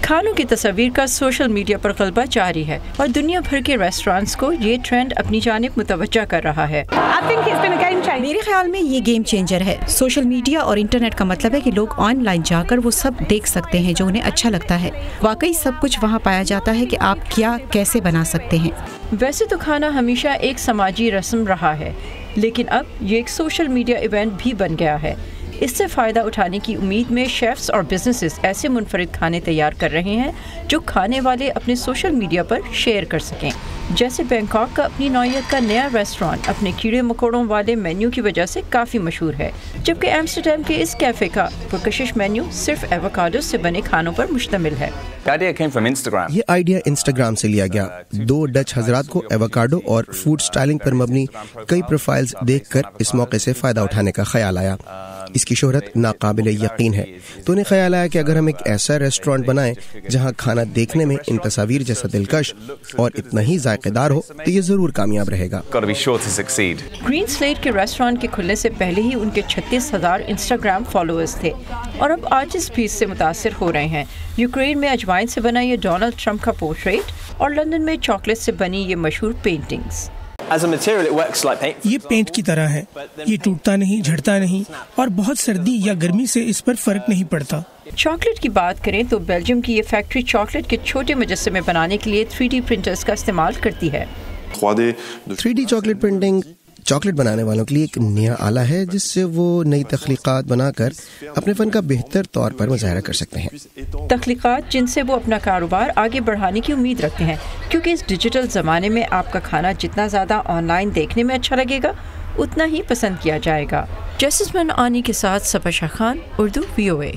کھانوں کی تصاویر کا سوشل میڈیا پر غلبہ جاری ہے اور دنیا بھر کے ریسٹورانٹس کو یہ ٹرینڈ اپنی جانب متوجہ کر رہا ہے۔ میرے خیال میں یہ گیم چینجر ہے۔ سوشل میڈیا اور انٹرنیٹ کا مطلب ہے کہ لوگ آن لائن جا کر وہ سب دیکھ سکتے ہیں جو انہیں اچھا لگتا ہے۔ واقعی سب کچھ وہاں پایا جاتا ہے کہ آپ کیا کیسے بنا سکتے ہیں۔ ویسے تو کھانا ہمیشہ ایک سماجی رسم رہا ہے، لیکن اب یہ ایک سوشل میڈیا ایونٹ بھی بن گیا ہے۔ اس سے فائدہ اٹھانے کی امید میں شیفز اور بزنسز ایسے منفرد کھانے تیار کر رہے ہیں جو کھانے والے اپنے سوشل میڈیا پر شیئر کر سکیں، جیسے بینکاک کا اپنی نوعیت کا نیا ریسٹورانٹ اپنے کیڑے مکوڑوں والے مینیو کی وجہ سے کافی مشہور ہے، جبکہ ایمسٹرڈیم کے اس کیفے کا پرکشش مینیو صرف ایووکاڈو سے بنے کھانوں پر مشتمل ہے۔ یہ آئیڈیا انسٹاگرام سے لیا گیا۔ 2 ڈچ حضرات کو ایووکاڈو اور فوڈ سٹائلنگ پر مبنی کئی پروفائلز دیکھ کر اس موقع سے فائدہ اٹھانے کا خیال آیا۔ اس کی شہرت ناقابل یقین ہے، تو انہیں خیال آیا کہ اگر ہم ایک ایسا ریسٹورانٹ بنائیں جہاں کھانا دیکھنے میں ان تصاویر جیسا دلکش اور اتنا ہی ذائقہ دار ہو تو یہ ضرور کامیاب رہے گا۔ گرین سلیٹ کے ریسٹورانٹ کے کھلنے سے پہلے ہی ان کے 36,000 انسٹاگرام فالوورز تھے اور اب آرٹسٹ بھی اس سے متاثر ہو رہے ہیں۔ یوکرین میں اجوائن سے بنا یہ ڈونلڈ ٹرمپ کا پورٹریٹ اور لندن میں چاکلیٹ سے بنی یہ مشہور پینٹنگز۔ یہ پینٹ کی طرح ہے، یہ ٹوٹتا نہیں، جھڑتا نہیں اور بہت سردی یا گرمی سے اس پر فرق نہیں پڑتا۔ چاکلیٹ کی بات کریں تو بیلجیم کی یہ فیکٹری چاکلیٹ کے چھوٹے مجسمے بنانے کے لیے 3D پرنٹرز کا استعمال کرتی ہے۔ 3D چاکلیٹ پرنٹنگ چاکلیٹ بنانے والوں کے لیے ایک نیا آلہ ہے جس سے وہ نئی تخلیقات بنا کر اپنے فن کا بہتر طور پر مظاہرہ کر سکتے ہیں، تخلیقات جن سے وہ اپنا کاروبار آگے بڑھانے کی امید رکھتے ہیں، کیونکہ اس ڈیجیٹل زمانے میں آپ کا کھانا جتنا زیادہ آن لائن دیکھنے میں اچھا لگے گا اتنا ہی پسند کیا جائے گا۔ جیسمن آنی کے ساتھ صبا شاہ خان، اردو VOA۔